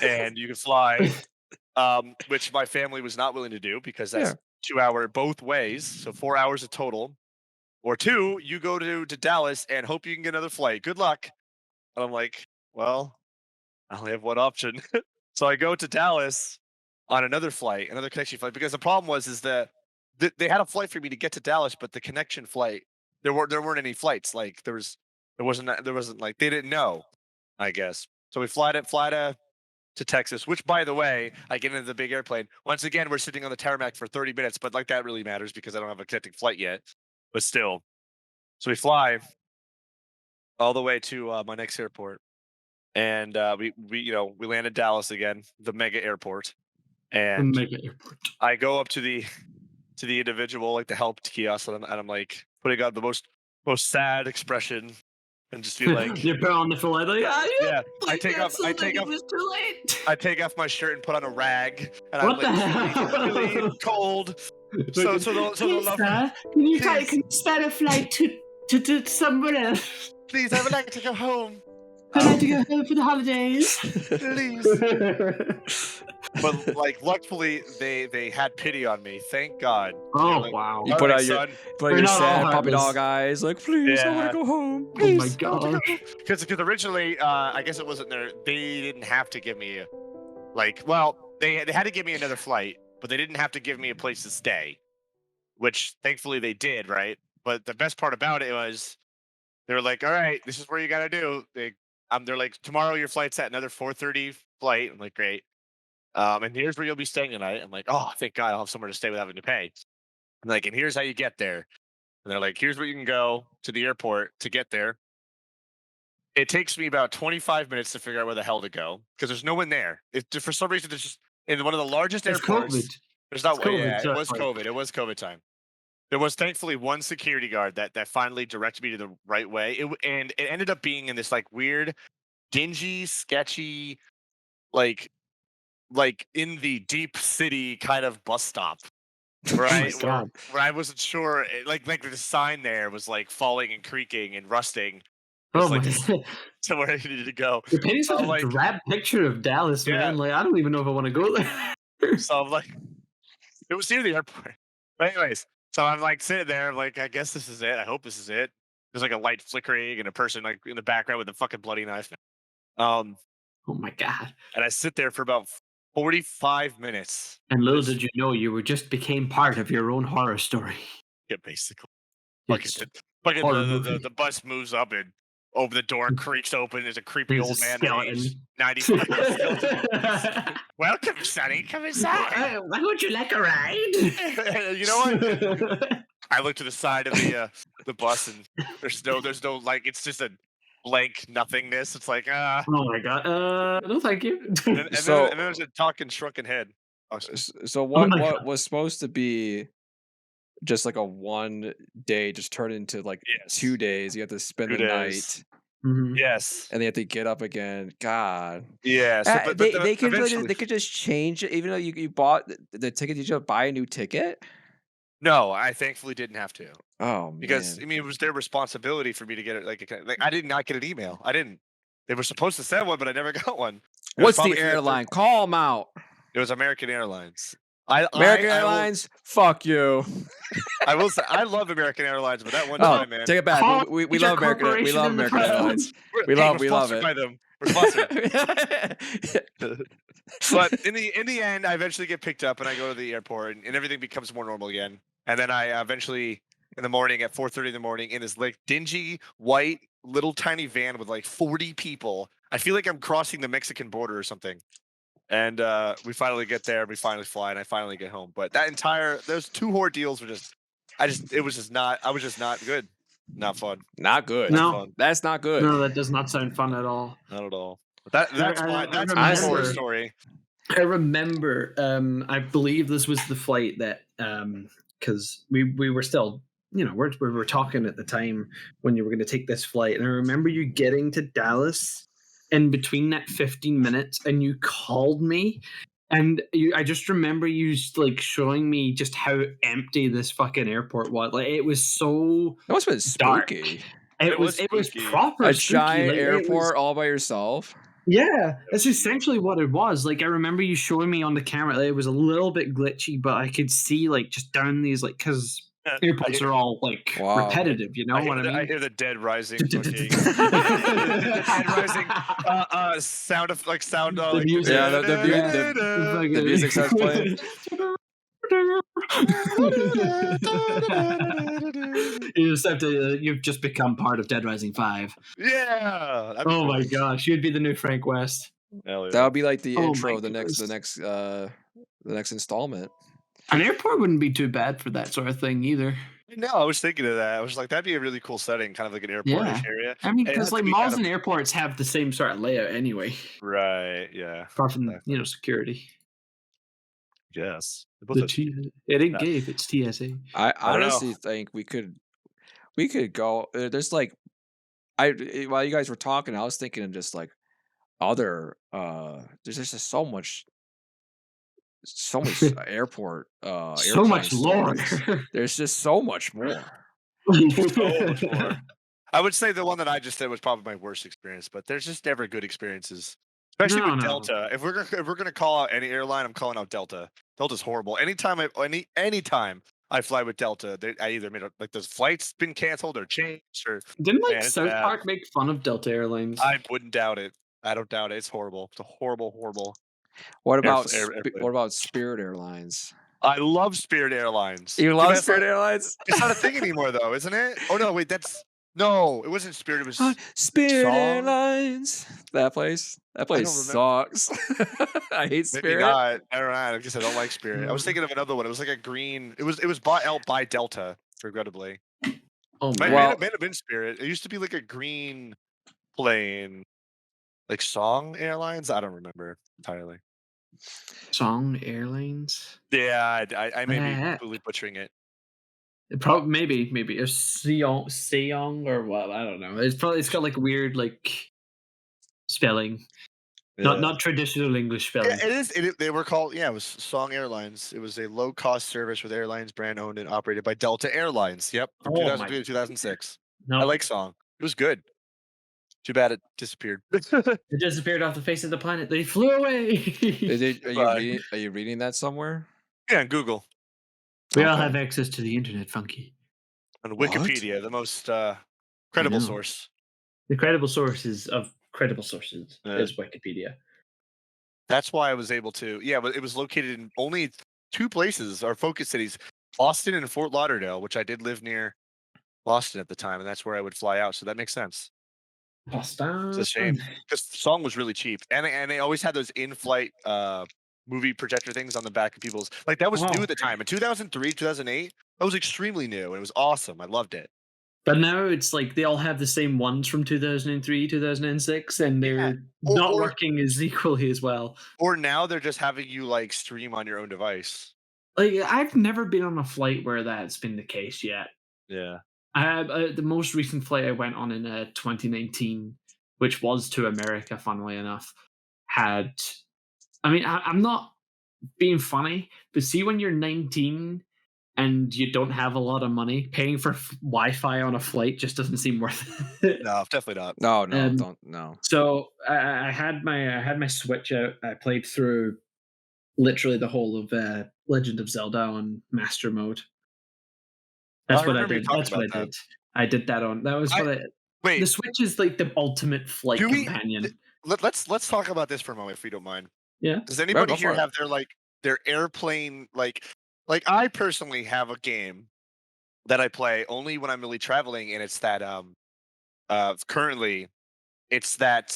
and you can fly, which my family was not willing to do because that's Yeah. 2 hour both ways, so 4 hours of total. Or two, you go to Dallas and hope you can get another flight. Good luck. And I'm like, well, I only have one option. So I go to Dallas on another flight, another connection flight, because the problem was is that they had a flight for me to get to Dallas, but the connection flight there weren't any flights. Like there wasn't like they didn't know, I guess. So we fly to Texas, which by the way, I get into the big airplane. Once again, we're sitting on the tarmac for 30 minutes, but like that really matters because I don't have a connecting flight yet. But still, so we fly all the way to my next airport, and we land in Dallas again, the mega airport, The and mega airport. I go up to the individual, like the help kiosk, and I'm like putting on the most sad expression and just be like, You put on the flight like, yeah. I like take that off so I that take it off was too late. I take off my shirt and put on a rag, and What I'm the like hell? really cold. So they'll Please, love sir, can you Please. can you start a flight to somewhere else? Please, I would like to go home. I'd like to go home for the holidays. Please. But like luckily they had pity on me. Thank God. Oh Like, wow. You "All put right, out your son." put out We're your not all sad puppy heartless. dog eyes, like, please, I want Yeah. to go home. Oh my Please. god. Because originally, I guess it wasn't there. They didn't have to give me they had to give me another flight, but they didn't have to give me a place to stay, which thankfully they did, right? But the best part about it was they were like, "All right, this is where you got to do." They're like, "Tomorrow your flight's at another 4:30 flight." I'm like, "Great." And here's where you'll be staying tonight. I'm like, "Oh, thank God, I'll have somewhere to stay without having to pay." I'm like, "And here's how you get there." And they're like, "Here's where you can go to the airport to get there." It takes me about 25 minutes to figure out where the hell to go because there's no one there. For some reason, there's just in one of the largest It's airports. COVID. There's not. It's COVID, Yeah, so it it's was like- COVID. It was COVID time. There was thankfully one security guard that finally directed me to the right way. And it ended up being in this like weird, dingy, sketchy, like in the deep city kind of bus stop. Right, where, God. where I wasn't sure, like the sign there was like falling and creaking and rusting. It Oh was my like god. to where I needed to go. You're painting such I'm a like- drab picture of Dallas, Yeah. man. Like I don't even know if I want to go there. So I'm like, it was near the airport. But anyways, so I'm like sitting there, I'm like, I guess this is it. I hope this is it. There's like a light flickering and a person like in the background with a fucking bloody knife. Oh my god. And I sit there for about 45 minutes. And little did you know you were just became part of your own horror story. Yeah, basically. It's Fucking horror the movie. the bus moves up and over the door creaks open. There's a creepy There's a old man, skeleton. aged 95. Skeleton. Welcome, Sonny. Come inside. Why would you like a ride? You know what? I look to the side of the bus and there's no like it's just a blank nothingness. It's like Oh my god. No, thank you. and So- then there's a talking shrunken head. Oh, So what my what God. was supposed to be just like a 1 day just turned into like Yes. 2 days. You have to spend 2 the days. night Mhm. yes. and they have to get up again. God. Yeah. So, but they could eventually, they could just change it even though you bought the ticket. Did you buy a new ticket? no, I thankfully didn't have to Oh because man. I mean it was their responsibility for me to get it. Like I did not get an email. I didn't. They were supposed to send one, but I never got one. It was What's probably the for their- airline? Call them out. It was American Airlines. American I will- Airlines. Fuck you. I will say I love American Airlines, but that one Oh, time, man, take it back. Call We Major love American. We corporation love in the American front. Airlines. we hey, love- we're we love sponsored it. by them. We're sponsored. But in the end, I eventually get picked up and I go to the airport and everything becomes more normal again. And then I eventually in the morning at 4:30 in the morning in this like dingy white little tiny van with like 40 people. I feel like I'm crossing the Mexican border or something. And we finally get there, we finally fly, and I finally get home. But those 2 ordeals were just I was just not good. Not fun. Not good. No. Fun. That's not good. No, that does not sound fun at all. Not at all. But that's I that's my horror remember- story. I remember, I believe this was the flight that, because we were still we were talking at the time when you were going to take this flight, and I remember you getting to Dallas in between that 15 minutes, and you called me, and I just remember you like showing me just how empty this fucking airport was. Like it was so That must have been dark. spooky. It was spooky. proper A spooky. giant Like, it was- airport all by yourself. yeah, that's essentially what it was. Like I remember you showing me on the camera. Like, it was a little bit glitchy, but I could see like just down these like because airports are all like Wow. repetitive. You know I hear, what I the, mean? I hear the dead rising. fucking- the dead rising sound of like sound. The Like, music. Yeah, the music starts playing. You just have to. You've just become part of Dead Rising 5. Yeah. that'd be Oh my cool. gosh, you'd be the new Frank West. Hell yeah. That would be like the Oh intro my of the goodness. next installment. An airport wouldn't be too bad for that sort of thing either. No, I was thinking of that. I was like, that'd be a really cool setting, kind of like an airport-ish area. I mean, It because has to like be malls kind of- and airports have the same sort of layout anyway, Right. Yeah. apart from Exactly. security. Yes. It ain't Yeah. gay if it's TSA. I don't know. honestly think we could go. There's like, while you guys were talking, I was thinking of just like other. There's just so much airport. So much airplane lore. stories. There's just so much more. So much more. I would say the one that I just said was probably my worst experience, but there's just never good experiences, especially with No. Delta. If we're gonna call out any airline, I'm calling out Delta. Delta's horrible. Anytime I fly with Delta, I either made like the flight's been canceled or changed, or Didn't like Man, it's South bad. Park make fun of Delta Airlines? I wouldn't doubt it. I don't doubt it. It's horrible. It's a horrible. What about airplane. what about Spirit Airlines? I love Spirit Airlines. You Dude, love that's Spirit not- Airlines? It's not a thing anymore, though, isn't it? Oh no, wait, no, it wasn't Spirit. It was Spirit Song? Airlines. That place don't sucks. I hate maybe Spirit. not. Never mind. I guess I don't like Spirit. I was thinking of another one. It was like a green. It was bought out by Delta, regrettably. Oh Might, my Well- may have been Spirit. It used to be like a green plane, like Song Airlines. I don't remember entirely. Song Airlines. Yeah, I may be Yeah. completely butchering it. Maybe a Seong or what? I don't know. It's got like weird like spelling, not traditional English spelling. Yeah, it is. They were called. Yeah, it was Song Airlines. It was a low-cost service with airlines brand owned and operated by Delta Airlines. Yep, from Oh 2003 my- to 2006. No, I like Song. It was good. Too bad it disappeared. it disappeared off the face of the planet. They flew away. Are you reading that somewhere? Yeah, on Google, We all Okay. have access to the internet, Funky. on What? Wikipedia, the most credible know. source. The credible sources of credible sources Yeah. is Wikipedia. That's why I was able to. Yeah, but it was located in only two places, our focus cities, Boston and Fort Lauderdale, which I did live near Boston at the time, and that's where I would fly out. So that makes sense. Boston. It's a shame because the song was really cheap, and they always had those in-flight movie projector things on the back of people's. Like that was new Oh. at the time in 2003, 2008. That was extremely new, and it was awesome. I loved it. But now it's like they all have the same ones from 2003, 2006, and they're Yeah. not Or- working as equally as well. Or now they're just having you like stream on your own device. Like I've never been on a flight where that's been the case yet. Yeah. The most recent flight I went on in 2019, which was to America, funnily enough, had. I mean, I'm not being funny, but see, when you're 19 and you don't have a lot of money, paying for Wi-Fi on a flight just doesn't seem worth it. No, definitely not. No, Um, don't no. So I had my Switch out. I played through literally the whole of Legend of Zelda on Master Mode. That's I what I remember you did. talking That's what I about that. did. I did that on. That was what I. Wait, The Switch is like the ultimate flight Do we- companion. let's talk about this for a moment, if you don't mind. Yeah. Does anybody go here for it. have their airplane like I personally have a game that I play only when I'm really traveling, and it's that currently it's that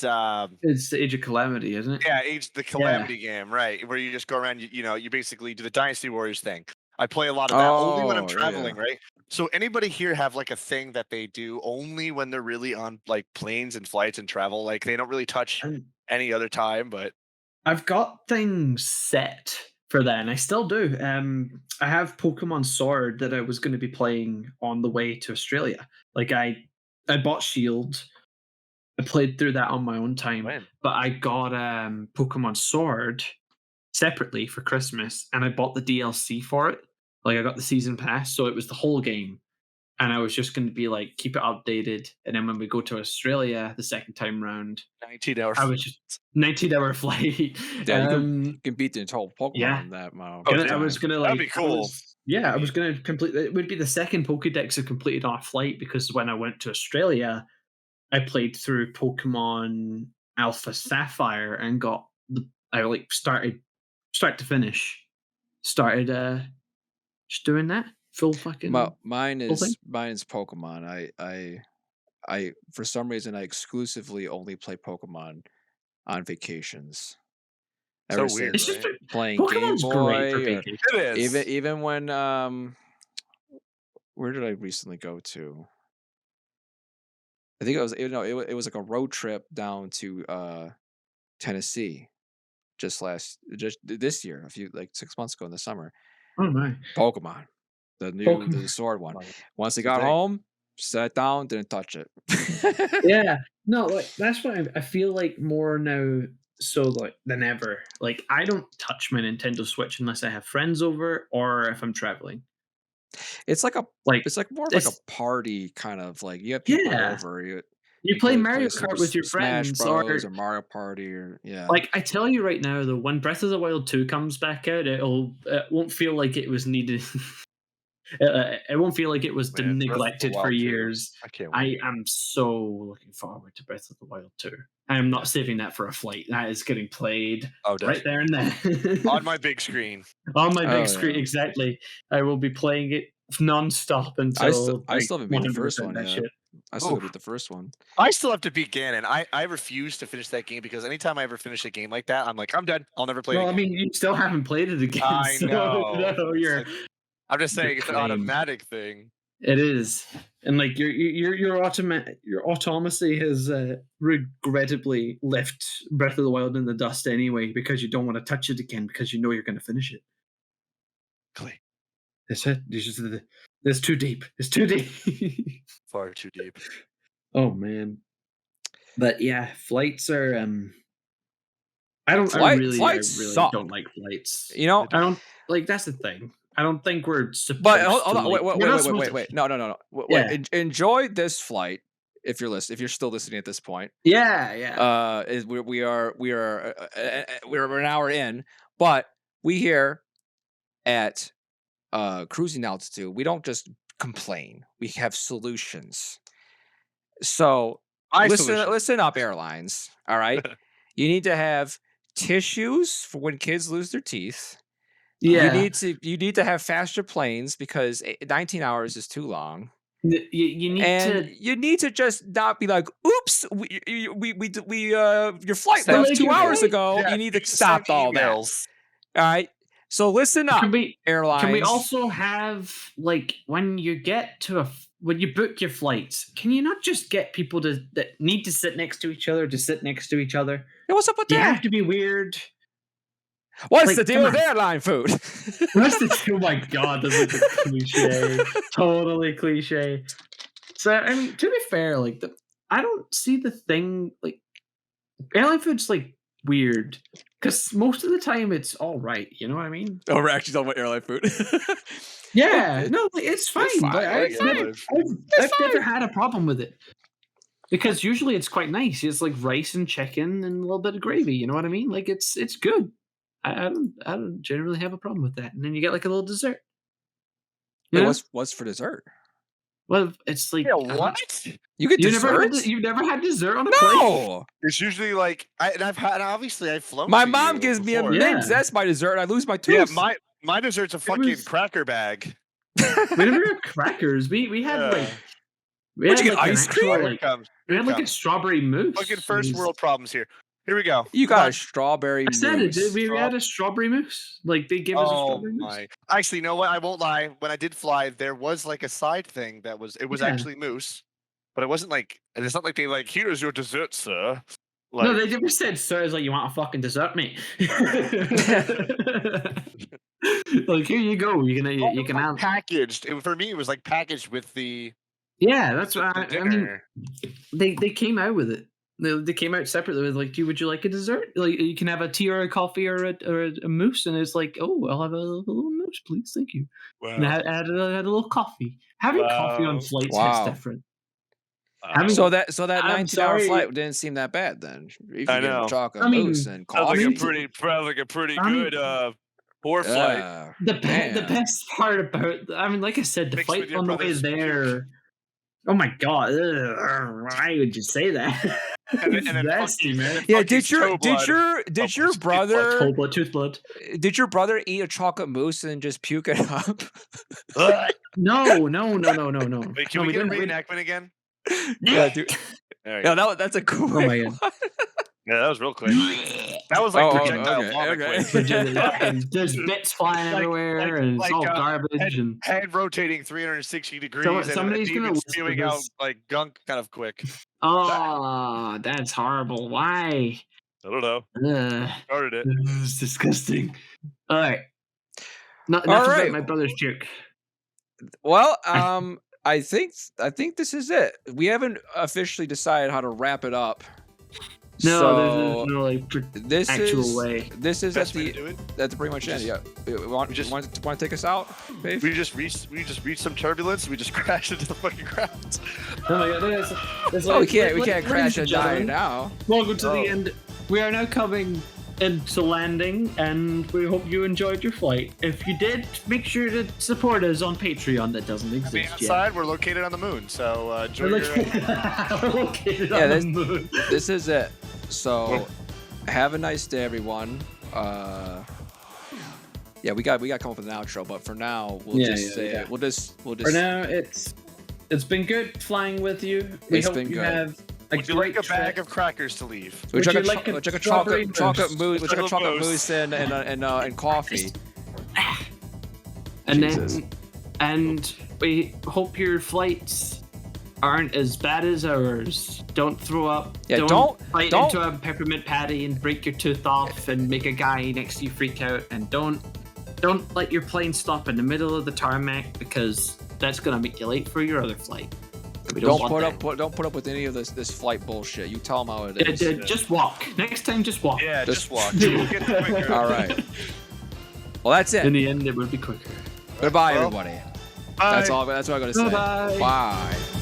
It's the Age of Calamity, isn't it? yeah, the Calamity game, right? Where you just go around, you basically do the Dynasty Warriors thing. I play a lot of that only when I'm Oh, yeah. traveling, right? So anybody here have like a thing that they do only when they're really on like planes and flights and travel? Like they don't really touch And any other time, but I've got things set for that, and I still do. I have Pokemon Sword that I was going to be playing on the way to Australia. Like I bought Shield. I played through that on my own time, When? but I got Pokemon Sword separately for Christmas, and I bought the DLC for it. Like I got the season pass, so it was the whole game. And I was just going to be like, keep it updated. And then when we go to Australia the second time round, 19 hours. I was just 19-hour flight. Yeah, you can beat the entire Pokemon yeah. in that amount. Oh, of I damn. was time. gonna like That'd be cool. I was gonna complete it. Would be the second Pokédex I completed on a flight because when I went to Australia, I played through Pokemon Alpha Sapphire and got I like started start to finish. Started just doing that full fucking Mine whole thing? is Pokemon. I for some reason I exclusively only play Pokemon on vacations. So Ever weird, It's since just right? playing Game Pokemon's great for Boy, or vacation. It is. even when where did I recently go to? I think it was it was like a road trip down to Tennessee just this year, a few like 6 months ago in the summer. Oh my. Pokemon, the Pokemon. sword one. Like, Once I the got thing. home, sat down, didn't touch it. Yeah. No, like that's why I feel like more now so like than ever. Like I don't touch my Nintendo Switch unless I have friends over or if I'm traveling. It's like Like more of like a it's party kind of like you have people yeah. over. You play Play Mario Super Kart with your Smash friends or Bros or Mario Party or yeah. like I tell you right now though, when Breath of the Wild 2 comes back out, it won't feel like it was needed. It won't feel like it was Man, Breath of the neglected for Wild 2. years. I can't I wait. am so looking forward to Breath of the Wild 2. I am not saving that for a flight. That is getting played Oh, right there and then. on my big screen. On my Oh, big screen, yeah. exactly. I will be playing it non-stop I until still haven't beat the first 100% one that yet. shit. I still Oof. beat the first one. I still have to beat Ganon. I refuse to finish that game because anytime I ever finish a game like that, I'm like, I'm done. I'll never play it Well, I again. mean, you still haven't played it again. I so, know. no, It's I'm just you're saying it's an claimed. automatic thing. It is, and like your automacy has regrettably left Breath of the Wild in the dust anyway because you don't want to touch it again because you know you're going to finish it. Clay. That's it. It's too deep. It's too deep. Far too deep. Oh man. But yeah, flights are I Flights really suck. don't like flights. You know, I don't like that's the thing. I don't think we're supposed but hold on, to. Like, we're not supposed to- wait. No. Yeah. Enjoy this flight if you're still listening at this point. Yeah, yeah. We're an hour in, but we here at cruising altitude, we don't just complain. We have solutions. So listen up, airlines. All right, you need to have tissues for when kids lose their teeth. Yeah. You need to have faster planes because 19 hours is too long. You need to just not be like, oops, your flight Send left like 2 your hours flight. ago. Yeah, You need to just stop send all that. All emails. right. So listen up, airlines. Can we also have like when you get to when you book your flights, can you not just get people that need to sit next to each other to sit next to each other? Hey, what's up with You that? have to be weird. What's like, the deal come with on. airline food? Oh my god, that's like a cliche. Totally cliche. So I mean, to be fair, like I don't see the thing like airline food's like weird because most of the time it's all right. You know what I mean? Oh, we're actually talking about airline food. Yeah, no, like, it's fine. fine, Like, it's I've never had a problem with it because usually it's quite nice. It's like rice and chicken and a little bit of gravy. You know what I mean? Like it's good. I don't generally have a problem with that. And then you get like a little dessert. You Wait, know? what's for dessert? Well, it's like Yeah, what? You get you've dessert? never had dessert on a plate? No. It's usually like I've flown. My to mom you gives me a before. Yeah. mint. That's my dessert. I lose my tooth. Yeah, my dessert's a fucking was- cracker bag. We never had crackers. We had like we What'd had you get, like an ice actual, cream? Here like, it comes. we Here had it like a comes. strawberry mousse. Fucking It first was- world problems here. Here we go. You Come got on. a strawberry I said it. mousse. We had a strawberry mousse. Like they gave us a Oh strawberry mousse. my! Actually, you know what? I won't lie. When I did fly, there was like a side thing it was Yeah. actually mousse, but it wasn't like. And it's not like they like here's your dessert, sir. Like, No, they never said sir. It's like, you want a fucking dessert, mate? Like, here you go. You can have. packaged. For me, it was like packaged with the Yeah, that's what the I mean. dinner. They came out with it. They came out separately with like, would you like a dessert? Like, you can have a tea or a coffee or a mousse, and it's like, oh, I'll have a little mousse, please, thank you. And I had a little coffee. Having coffee on Wow. flights Wow. hits different. Wow. mean, So that I'm 19-hour sorry. flight didn't seem that bad then. If I you get know. chocolate I mean, mousse and coffee. Sounds like a pretty I mean- good poor flight. Yeah. The Damn. best part about, I mean, like I said, the Mixed with flight your on the way brother's there. Oh my god! Why would you say that? And then Nasty, man. Yeah, fucking did your toe blood. brother Cold blood, tooth blood. did your brother eat a chocolate mousse and just puke it up? Ugh. No. Wait, can No, we get a didn't- reenactment again? Yeah, dude. There you Yeah, go. that's a cool. Oh my god! Yeah, that was real quick. That was like projectile okay, vomit okay. quick. There's bits flying Like- everywhere, and it's all like, garbage. And Head rotating 360 degrees, somebody's and gonna demon listen to spewing out this. like gunk kind of quick. oh, that's horrible. Why? I don't know. Ugh, Started it. it's disgusting. All right. Not All about right. my brother's joke. Well, I think this is it. We haven't officially decided how to wrap it up. No, so there's no like this actual is way. this is Best at way to the do it. that's pretty much it. Just- Yeah. Want just- to take us out, babe? We just reached some turbulence. We just crashed into the fucking ground. Oh my god! There's Oh, we like- can't like- crash ladies and and die gentlemen, now. Welcome to Oh. the end. We are now coming into landing, and we hope you enjoyed your flight. If you did, make sure to support us on Patreon. That doesn't On the exist yet. outside, we're located on the moon, so enjoy We're your. located Yeah, on the this- moon. This is it. So have a nice day, everyone. Yeah, we got to come up with an outro, but for now we'll Yeah, just yeah, say yeah. we'll just For now, it's been good flying with you. We It's hope been you good. have a Would you great like a bag trip. of crackers to leave? we Would took you a, like cho- a we took a strawberry chocolate mousse? mousse. We took a Little chocolate mousse. mousse and coffee. And Jesus. and we hope your flights aren't as bad as ours. Don't throw up. Yeah, don't bite don't- into a peppermint patty and break your tooth off and make a guy next to you freak out. And don't let your plane stop in the middle of the tarmac, because that's gonna make you late for your other flight. We Don't want put that. up don't put up with any of this flight bullshit. You tell them how it Yeah, is. just walk. Next time, just walk. Yeah, Just- just walk. We'll get it quicker. All right. Well, that's In it. the end, it would be quicker. Goodbye, Well, everybody. Bye. That's all. That's what I'm gonna say. Bye-bye. Bye.